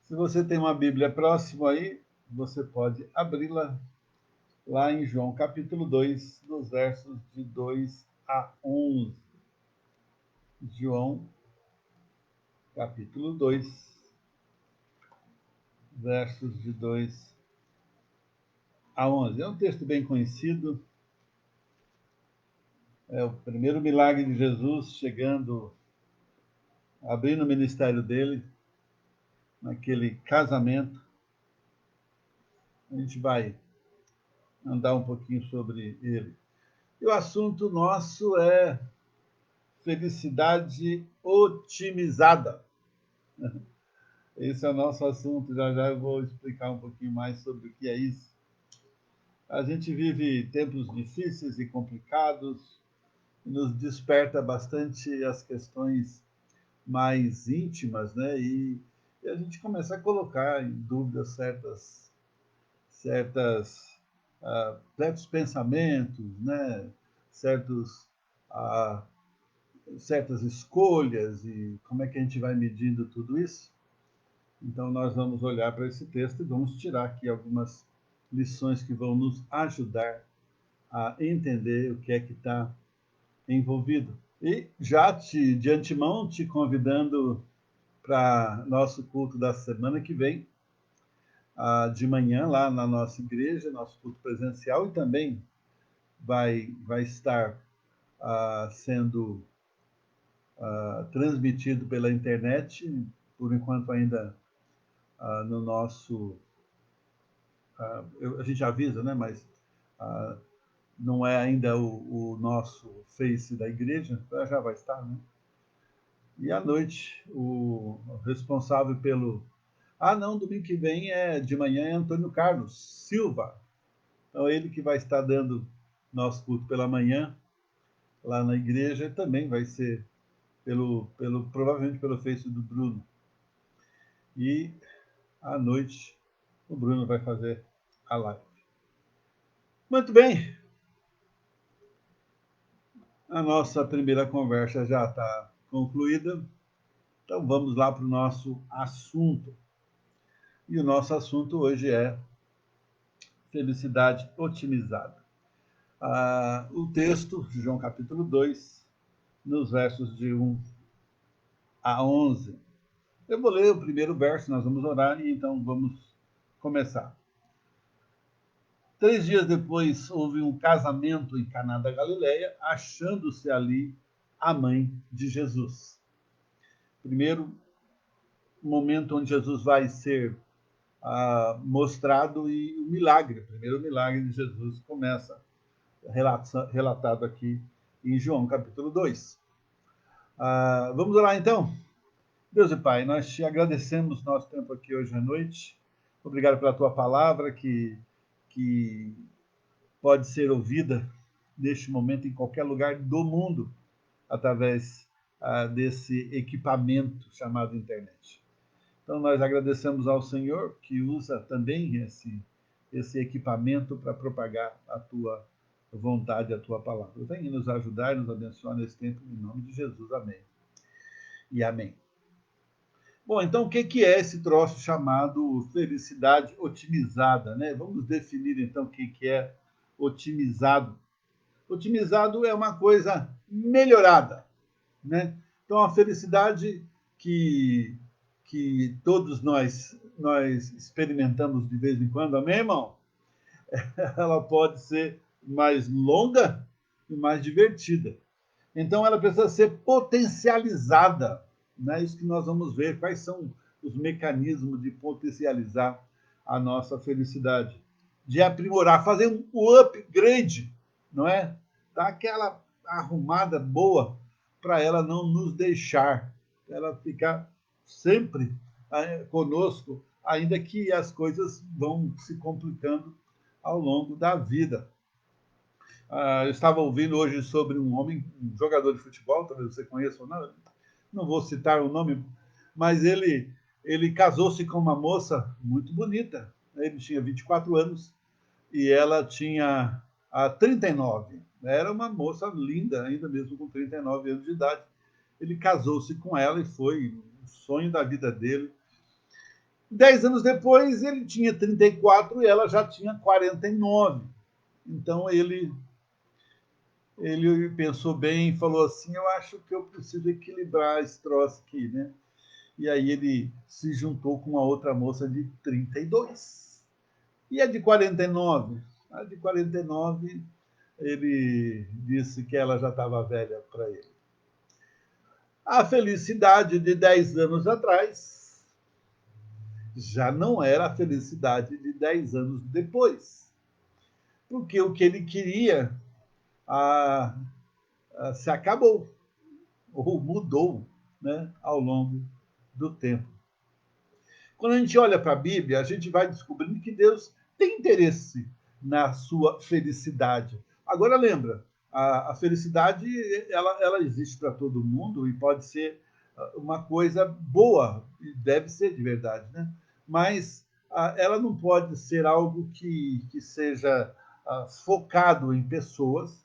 Se você tem uma Bíblia próxima aí, você pode abri-la lá em João capítulo 2, dos versos de 2 a 11. João capítulo 2, versos de 2 a 11. É um texto bem conhecido, é o primeiro milagre de Jesus chegando, abrindo o ministério dele, naquele casamento. A gente vai andar um pouquinho sobre ele. E o assunto nosso é felicidade otimizada. Esse é o nosso assunto. Já já eu vou explicar um pouquinho mais sobre o que é isso. A gente vive tempos difíceis e complicados, e nos desperta bastante as questões mais íntimas, né? E a gente começa a colocar em dúvida certos pensamentos, né? Certos, uh, certas escolhas e como é que a gente vai medindo tudo isso. Então, nós vamos olhar para esse texto e vamos tirar aqui algumas lições que vão nos ajudar a entender o que é que está envolvido. E já de antemão, te convidando para nosso culto da semana que vem, de manhã, lá na nossa igreja, nosso culto presencial, e também vai estar sendo transmitido pela internet, por enquanto ainda no nosso. A gente avisa, né? Mas não é ainda o nosso Face da igreja, já vai estar, né? E à noite, o responsável pelo. Ah, não, domingo que vem de manhã é Antônio Carlos Silva. Então, ele que vai estar dando nosso culto pela manhã, lá na igreja, também vai ser provavelmente pelo Face do Bruno. E à noite, o Bruno vai fazer a live. Muito bem, a nossa primeira conversa já está concluída, então vamos lá para o nosso assunto. E o nosso assunto hoje é felicidade otimizada. O texto, João capítulo 2, nos versos de 1 a 11. Eu vou ler o primeiro verso, nós vamos orar e então vamos começar. 3 dias depois, houve um casamento em Caná da Galileia, achando-se ali a mãe de Jesus. Primeiro momento onde Jesus vai ser mostrado e o milagre, o primeiro milagre de Jesus começa relatado aqui em João capítulo 2. Vamos orar então? Deus e Pai, nós te agradecemos nosso tempo aqui hoje à noite. Obrigado pela tua palavra que pode ser ouvida neste momento em qualquer lugar do mundo através desse equipamento chamado internet. Então, nós agradecemos ao Senhor que usa também esse equipamento para propagar a tua vontade, a tua palavra. Venha nos ajudar e nos abençoar nesse tempo, em nome de Jesus. Amém. E amém. Bom, então o que é esse troço chamado felicidade otimizada, né? Vamos definir então o que é otimizado. Otimizado é uma coisa melhorada, né? Então a felicidade que todos nós experimentamos de vez em quando, amém, irmão? Ela pode ser mais longa e mais divertida. Então ela precisa ser potencializada, né? Isso que nós vamos ver, quais são os mecanismos de potencializar a nossa felicidade, de aprimorar, fazer um upgrade, não é? Dar aquela arrumada boa para ela não nos deixar, para ela ficar sempre conosco, ainda que as coisas vão se complicando ao longo da vida. Eu estava ouvindo hoje sobre um homem, um jogador de futebol, talvez você conheça ou não, não vou citar o nome, mas ele casou-se com uma moça muito bonita. Ele tinha 24 anos e ela tinha 39. Era uma moça linda, ainda mesmo com 39 anos de idade. Ele casou-se com ela e foi o sonho da vida dele. 10 anos depois, ele tinha 34 e ela já tinha 49. Então, ele pensou bem e falou assim, eu acho que eu preciso equilibrar esse troço aqui, né? E aí ele se juntou com uma outra moça de 32. E a de 49? A de 49, ele disse que ela já estava velha para ele. A felicidade de 10 anos atrás já não era a felicidade de 10 anos depois. Porque o que ele queria se acabou, ou mudou, né, ao longo do tempo. Quando a gente olha para a Bíblia, a gente vai descobrindo que Deus tem interesse na sua felicidade. Agora lembra, a felicidade ela existe para todo mundo e pode ser uma coisa boa, e deve ser de verdade, né? Mas ela não pode ser algo que seja focado em pessoas,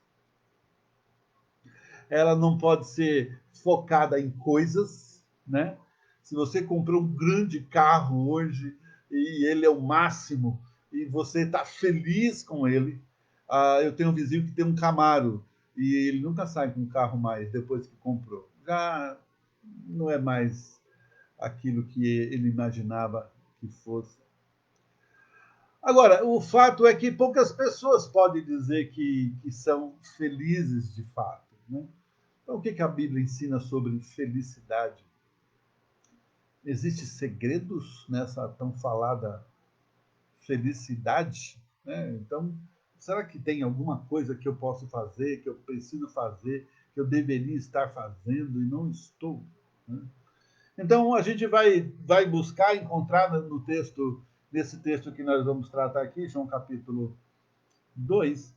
ela não pode ser focada em coisas, né? Se você comprou um grande carro hoje e ele é o máximo e você está feliz com ele, eu tenho um vizinho que tem um Camaro e ele nunca sai com o carro mais depois que comprou. Já não é mais aquilo que ele imaginava que fosse. Agora, o fato é que poucas pessoas podem dizer que são felizes de fato, né? Então, o que a Bíblia ensina sobre felicidade? Existem segredos nessa tão falada felicidade? Né? Então, será que tem alguma coisa que eu posso fazer, que eu preciso fazer, que eu deveria estar fazendo e não estou? Né? Então, a gente vai buscar encontrar no texto, nesse texto que nós vamos tratar aqui, João capítulo 2,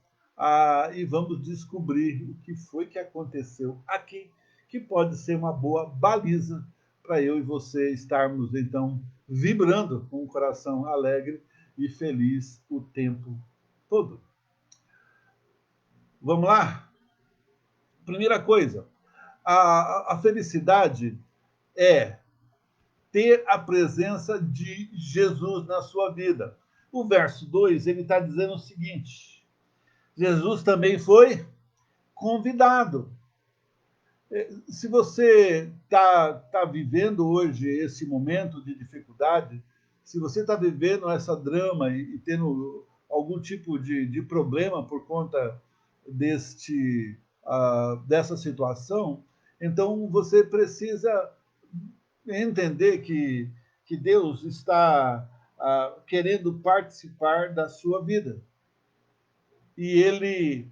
e vamos descobrir o que foi que aconteceu aqui, que pode ser uma boa baliza para eu e você estarmos, então, vibrando com um coração alegre e feliz o tempo todo. Vamos lá? Primeira coisa, a felicidade é ter a presença de Jesus na sua vida. O verso 2, ele está dizendo o seguinte, Jesus também foi convidado. Se você tá vivendo hoje esse momento de dificuldade, se você está vivendo essa drama e tendo algum tipo de problema por conta dessa situação, então você precisa entender que Deus está querendo participar da sua vida. E Ele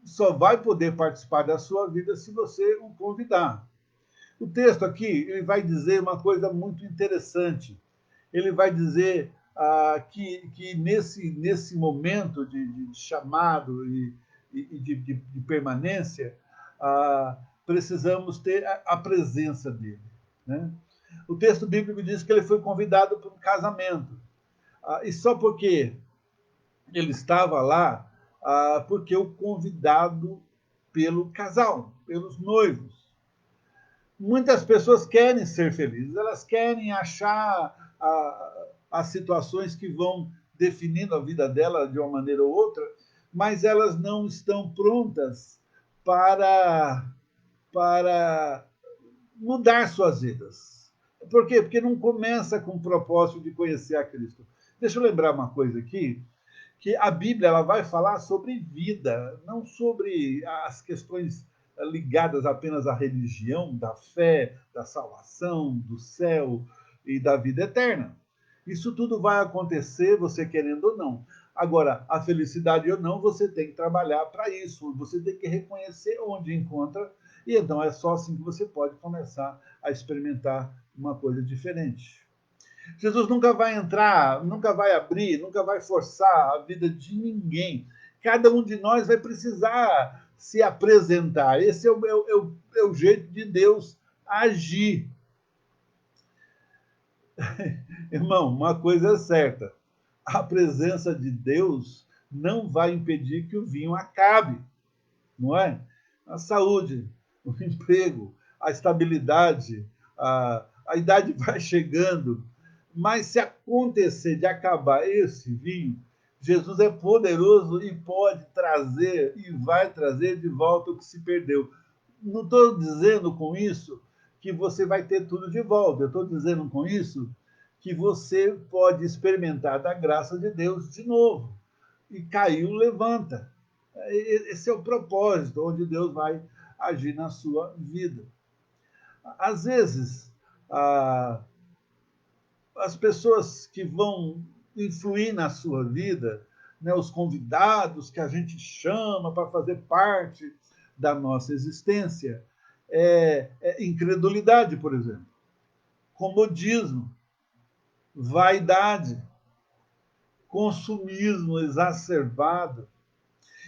só vai poder participar da sua vida se você o convidar. O texto aqui ele vai dizer uma coisa muito interessante. Ele vai dizer que nesse momento de chamado e de permanência, precisamos ter a presença dele. Né? O texto bíblico diz que ele foi convidado para um casamento. E só porque ele estava lá, porque o convidado pelo casal, pelos noivos. Muitas pessoas querem ser felizes, elas querem achar as situações que vão definindo a vida dela de uma maneira ou outra, mas elas não estão prontas para, para mudar suas vidas. Por quê? Porque não começa com o propósito de conhecer a Cristo. Deixa eu lembrar uma coisa aqui, que a Bíblia ela vai falar sobre vida, não sobre as questões ligadas apenas à religião, da fé, da salvação, do céu e da vida eterna. Isso tudo vai acontecer, você querendo ou não. Agora, a felicidade ou não, você tem que trabalhar para isso, você tem que reconhecer onde encontra, e então é só assim que você pode começar a experimentar uma coisa diferente. Jesus nunca vai entrar, nunca vai abrir, nunca vai forçar a vida de ninguém. Cada um de nós vai precisar se apresentar. Esse é o jeito de Deus agir. Irmão, uma coisa é certa: a presença de Deus não vai impedir que o vinho acabe, não é? A saúde, o emprego, a estabilidade, a idade vai chegando, Mas se acontecer de acabar esse vinho, Jesus é poderoso e pode trazer e vai trazer de volta o que se perdeu. Não estou dizendo com isso que você vai ter tudo de volta. Eu estou dizendo com isso que você pode experimentar da graça de Deus de novo. E caiu, levanta. Esse é o propósito, onde Deus vai agir na sua vida. Às vezes, as pessoas que vão influir na sua vida, né, os convidados que a gente chama para fazer parte da nossa existência, incredulidade, por exemplo, comodismo, vaidade, consumismo exacerbado.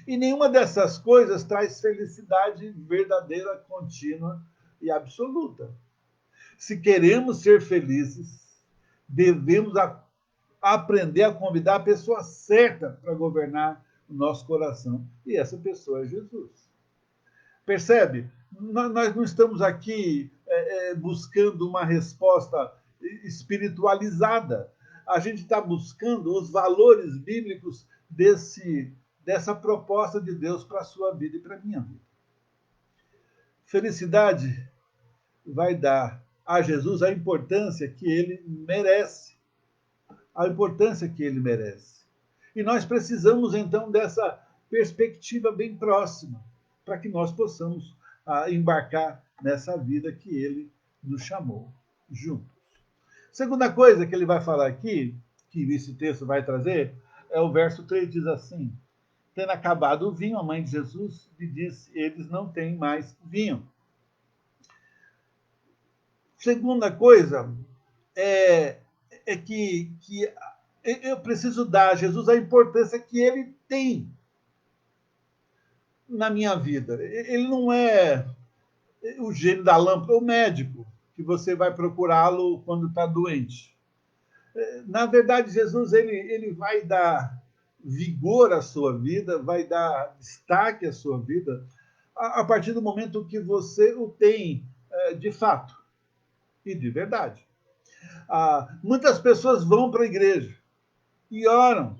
E nenhuma dessas coisas traz felicidade verdadeira, contínua e absoluta. Se queremos ser felizes, devemos aprender a convidar a pessoa certa para governar o nosso coração. E essa pessoa é Jesus. Percebe? Nós não estamos aqui buscando uma resposta espiritualizada. A gente está buscando os valores bíblicos dessa proposta de Deus para a sua vida e para a minha vida. Felicidade vai dar a Jesus a importância que ele merece. A importância que ele merece. E nós precisamos, então, dessa perspectiva bem próxima, para que nós possamos embarcar nessa vida que ele nos chamou juntos. Segunda coisa que ele vai falar aqui, que esse texto vai trazer, é o verso 3, diz assim: tendo acabado o vinho, a mãe de Jesus lhe disse, eles não têm mais vinho. Segunda coisa é que eu preciso dar a Jesus a importância que ele tem na minha vida. Ele não é o gênio da lâmpada, o médico, que você vai procurá-lo quando está doente. Na verdade, Jesus ele vai dar vigor à sua vida, vai dar destaque à sua vida, a partir do momento que você o tem de fato e de verdade. Muitas pessoas vão para a igreja e oram,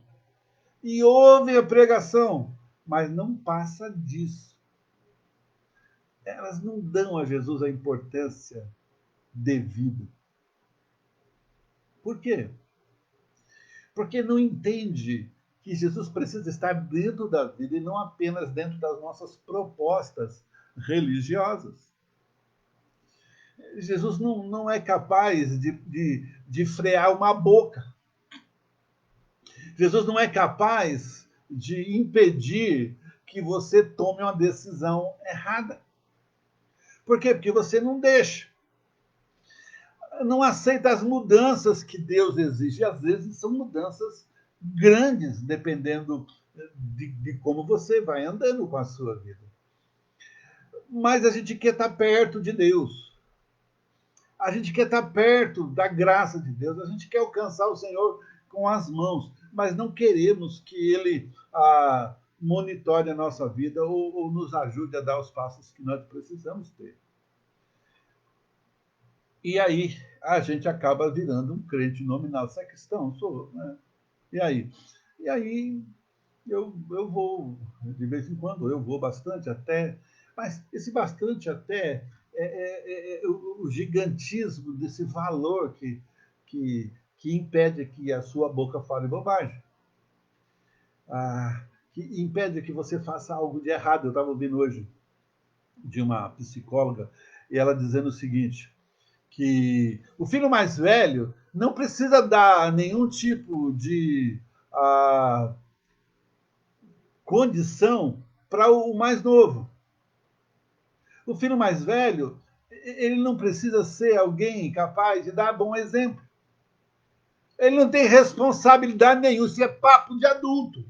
e ouvem a pregação, mas não passa disso. Elas não dão a Jesus a importância devida. Por quê? Porque não entende que Jesus precisa estar dentro da vida e não apenas dentro das nossas propostas religiosas. Jesus não é capaz de frear uma boca. Jesus não é capaz de impedir que você tome uma decisão errada. Por quê? Porque você não deixa. Não aceita as mudanças que Deus exige. Às vezes são mudanças grandes, dependendo de como você vai andando com a sua vida. Mas a gente quer estar perto de Deus. A gente quer estar perto da graça de Deus. A gente quer alcançar o Senhor com as mãos. Mas não queremos que Ele monitore a nossa vida ou nos ajude a dar os passos que nós precisamos ter. E aí a gente acaba virando um crente nominal. Essa é a questão, sou, né? E aí? E aí eu vou, de vez em quando, eu vou bastante até, mas esse bastante até o gigantismo desse valor que impede que a sua boca fale bobagem. Que impede que você faça algo de errado. Eu estava ouvindo hoje de uma psicóloga e ela dizendo o seguinte, que o filho mais velho não precisa dar nenhum tipo de condição para o mais novo. O filho mais velho, ele não precisa ser alguém capaz de dar bom exemplo. Ele não tem responsabilidade nenhuma, isso é papo de adulto.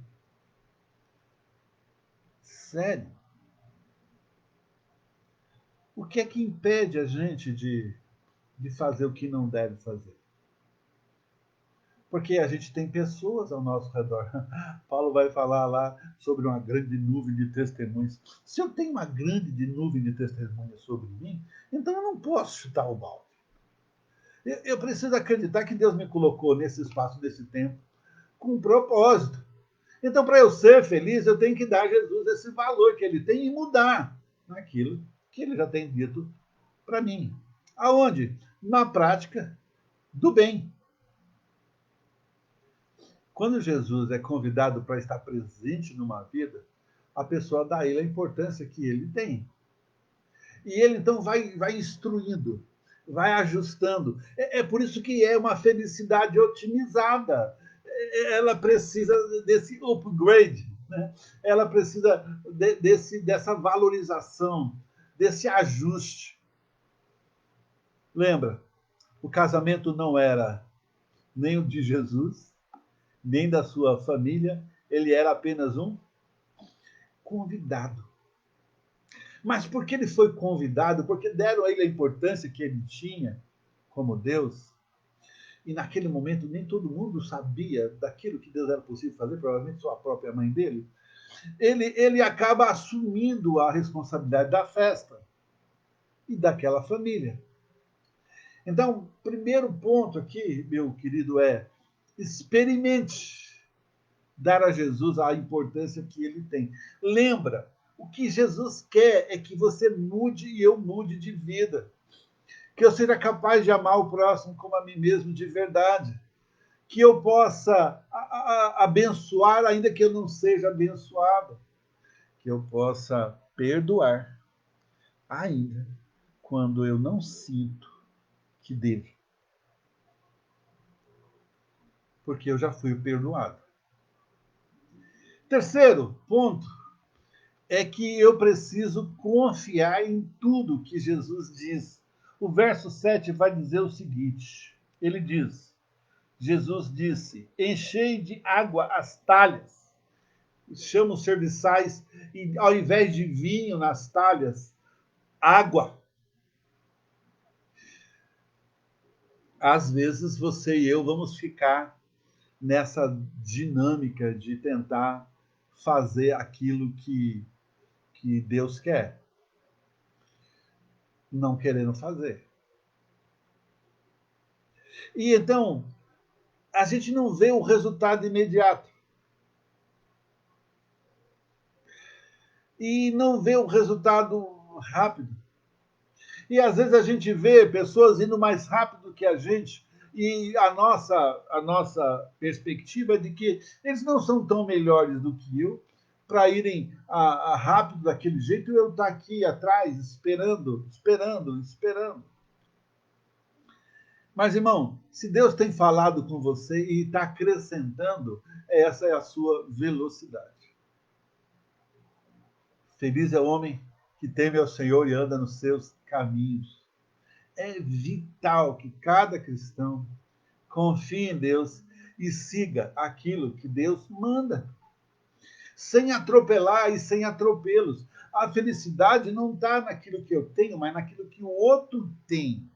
Sério. O que é que impede a gente de fazer o que não deve fazer? Porque a gente tem pessoas ao nosso redor. Paulo vai falar lá sobre uma grande nuvem de testemunhas. Se eu tenho uma grande nuvem de testemunhas sobre mim, então eu não posso chutar o balde. Eu preciso acreditar que Deus me colocou nesse espaço, desse tempo, com um propósito. Então, para eu ser feliz, eu tenho que dar a Jesus esse valor que ele tem e mudar naquilo que ele já tem dito para mim. Aonde? Na prática do bem. Quando Jesus é convidado para estar presente numa vida, a pessoa dá a ele a importância que ele tem. E ele então vai instruindo, vai ajustando. É por isso que é uma felicidade otimizada. Ela precisa desse upgrade, né? Ela precisa dessa valorização, desse ajuste. Lembra, o casamento não era nem o de Jesus, nem da sua família, ele era apenas um convidado. Mas por que ele foi convidado? Porque deram a ele a importância que ele tinha como Deus. E naquele momento nem todo mundo sabia daquilo que Deus era possível fazer, provavelmente só a própria mãe dele. Ele acaba assumindo a responsabilidade da festa e daquela família. Então, primeiro ponto aqui, meu querido, é experimente dar a Jesus a importância que ele tem. Lembra, o que Jesus quer é que você mude e eu mude de vida. Que eu seja capaz de amar o próximo como a mim mesmo de verdade. Que eu possa abençoar, ainda que eu não seja abençoado. Que eu possa perdoar, ainda quando eu não sinto que devo. Porque eu já fui perdoado. Terceiro ponto é que eu preciso confiar em tudo que Jesus diz. O verso 7 vai dizer o seguinte: ele diz, Jesus disse, enchei de água as talhas, chama os serviçais, e ao invés de vinho nas talhas, água. Às vezes você e eu vamos ficar nessa dinâmica de tentar fazer aquilo que Deus quer, não querendo fazer. E então, a gente não vê o resultado imediato. E não vê o resultado rápido. E às vezes a gente vê pessoas indo mais rápido que a gente, e a nossa perspectiva é de que eles não são tão melhores do que eu para irem rápido daquele jeito e eu estar aqui atrás esperando, esperando, esperando. Mas, irmão, se Deus tem falado com você e está acrescentando, essa é a sua velocidade. Feliz é o homem que teme ao Senhor e anda nos seus caminhos. É vital que cada cristão confie em Deus e siga aquilo que Deus manda, sem atropelar e sem atropelos. A felicidade não está naquilo que eu tenho, mas naquilo que o outro tem.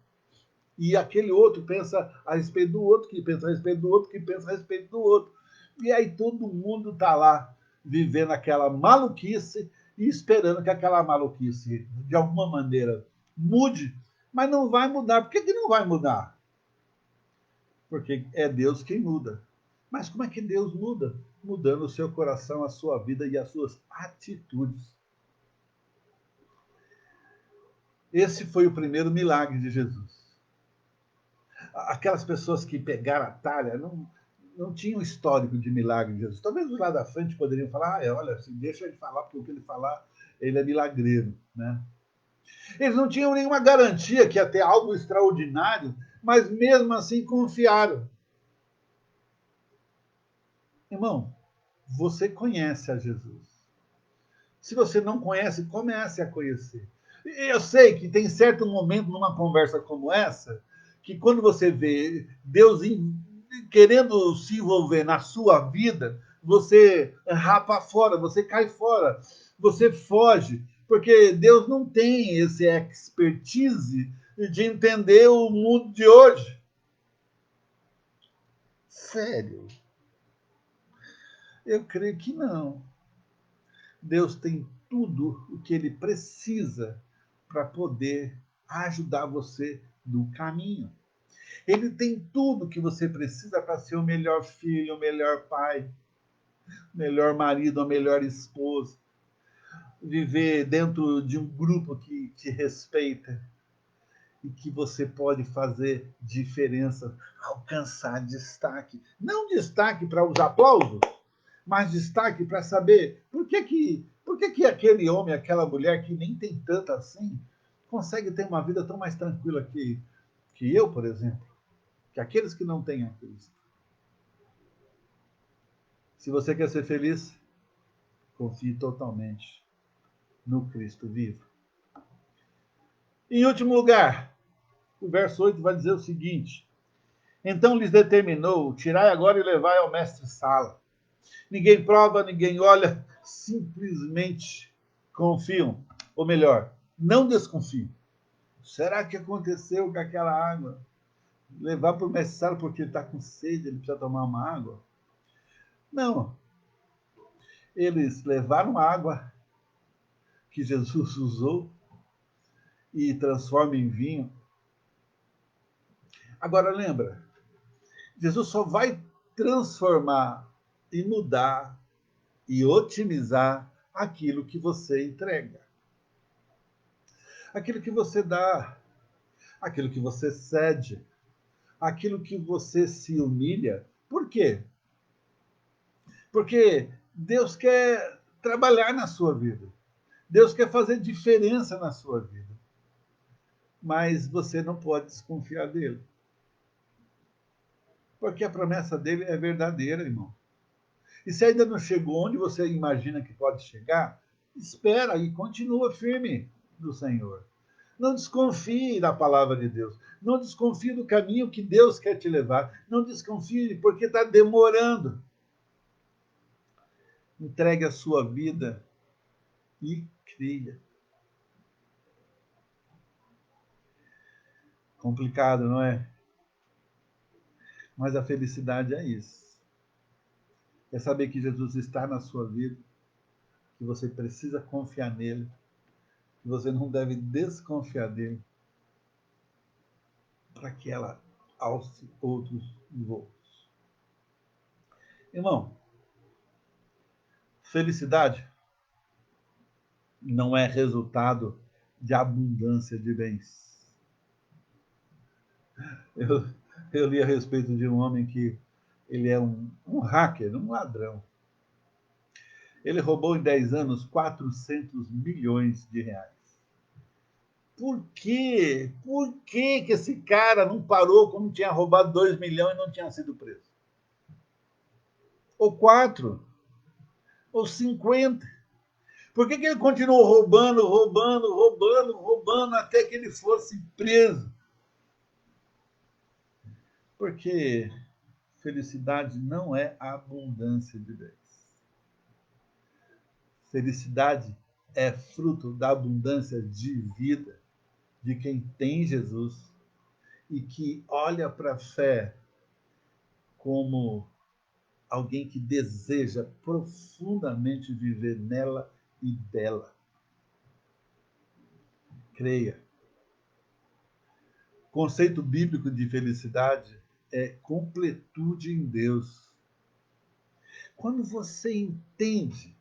E aquele outro pensa a respeito do outro, que pensa a respeito do outro, que pensa a respeito do outro. E aí todo mundo está lá vivendo aquela maluquice e esperando que aquela maluquice, de alguma maneira, mude, mas não vai mudar. Por que não vai mudar? Porque é Deus quem muda. Mas como é que Deus muda? Mudando o seu coração, a sua vida e as suas atitudes. Esse foi o primeiro milagre de Jesus. Aquelas pessoas que pegaram a talha não tinham histórico de milagre de Jesus. Talvez lá da frente poderiam falar, olha, assim, deixa ele falar, porque o que ele falar, ele é milagreiro, né? Eles não tinham nenhuma garantia que ia ter algo extraordinário, mas mesmo assim confiaram. Irmão, você conhece a Jesus. Se você não conhece, comece a conhecer. Eu sei que tem certo momento numa conversa como essa, que quando você vê Deus querendo se envolver na sua vida, você rapa fora, você cai fora, você foge, porque Deus não tem esse expertise de entender o mundo de hoje. Sério? Eu creio que não. Deus tem tudo o que ele precisa para poder ajudar você no caminho. Ele tem tudo que você precisa para ser o melhor filho, o melhor pai, o melhor marido, a melhor esposa. Viver dentro de um grupo que te respeita e que você pode fazer diferença, alcançar destaque. Não destaque para os aplausos, mas destaque para saber por que aquele homem, aquela mulher que nem tem tanto assim, consegue ter uma vida tão mais tranquila que eu, por exemplo, que aqueles que não têm a Cristo. Se você quer ser feliz, confie totalmente no Cristo vivo. Em último lugar, o verso 8 vai dizer o seguinte: então lhes determinou, tirai agora e levai ao mestre-sala. Ninguém prova, ninguém olha, simplesmente confiam. Ou melhor, não desconfiam. Será que aconteceu com aquela água? Levar para o mestre-sala porque ele está com sede, ele precisa tomar uma água? Não. Eles levaram a água que Jesus usou e transforma em vinho. Agora lembra, Jesus só vai transformar e mudar e otimizar aquilo que você entrega. Aquilo que você dá, aquilo que você cede, aquilo que você se humilha. Por quê? Porque Deus quer trabalhar na sua vida. Deus quer fazer diferença na sua vida. Mas você não pode desconfiar dele. Porque a promessa dele é verdadeira, irmão. E se ainda não chegou onde você imagina que pode chegar, espera e continua firme no Senhor. Não desconfie da palavra de Deus. Não desconfie do caminho que Deus quer te levar. Não desconfie porque está demorando. Entregue a sua vida e cria. Complicado, não é? Mas a felicidade é isso. É saber que Jesus está na sua vida, que você precisa confiar nele, que você não deve desconfiar dele, para que ela alce outros voos. Irmão, felicidade não é resultado de abundância de bens. Eu li a respeito de um homem que ele é um hacker, um ladrão. Ele roubou em 10 anos 400 milhões de reais. Por quê? Por que esse cara não parou quando tinha roubado 2 milhões e não tinha sido preso? Ou 4? Ou 50? Por que ele continuou roubando até que ele fosse preso? Porque felicidade não é a abundância de bens. Felicidade é fruto da abundância de vida de quem tem Jesus e que olha para a fé como alguém que deseja profundamente viver nela e dela. Creia. O conceito bíblico de felicidade é completude em Deus. Quando você entende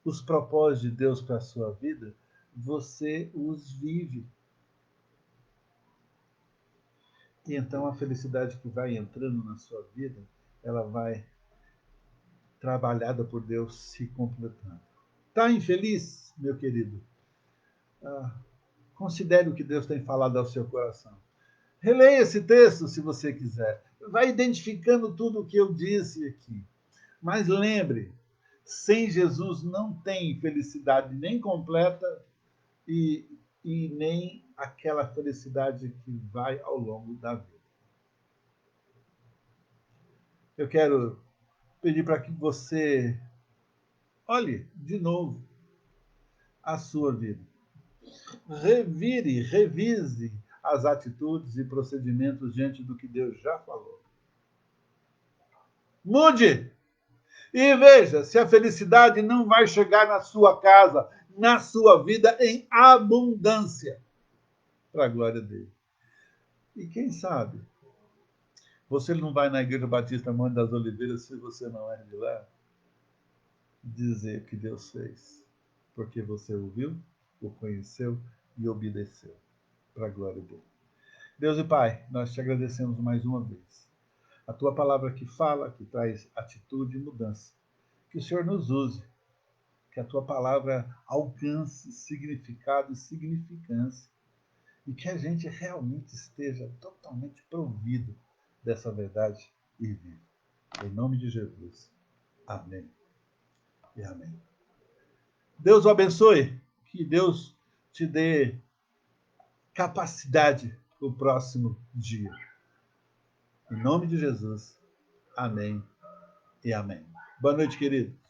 os propósitos de Deus para a sua vida, você os vive. E então a felicidade que vai entrando na sua vida, ela vai, trabalhada por Deus, se completando. Está infeliz, meu querido? Considere o que Deus tem falado ao seu coração. Releia esse texto se você quiser. Vai identificando tudo o que eu disse aqui. Mas lembre, sem Jesus não tem felicidade nem completa e nem aquela felicidade que vai ao longo da vida. Eu quero pedir para que você olhe de novo a sua vida. Revise as atitudes e procedimentos diante do que Deus já falou. Mude! E veja se a felicidade não vai chegar na sua casa, na sua vida, em abundância, para a glória dele. E quem sabe, Você não vai na Igreja Batista Monte das Oliveiras se você não é de lá? Dizer o que Deus fez, porque você ouviu, o conheceu e obedeceu, para a glória dele. Deus e Pai, nós te agradecemos mais uma vez. A tua palavra que fala, que traz atitude e mudança. Que o Senhor nos use, que a tua palavra alcance significado e significância, e que a gente realmente esteja totalmente provido dessa verdade e viva. Em nome de Jesus. Amém e amém. Deus o abençoe, que Deus te dê capacidade para o próximo dia. Em nome de Jesus. Amém e amém. Boa noite, querido.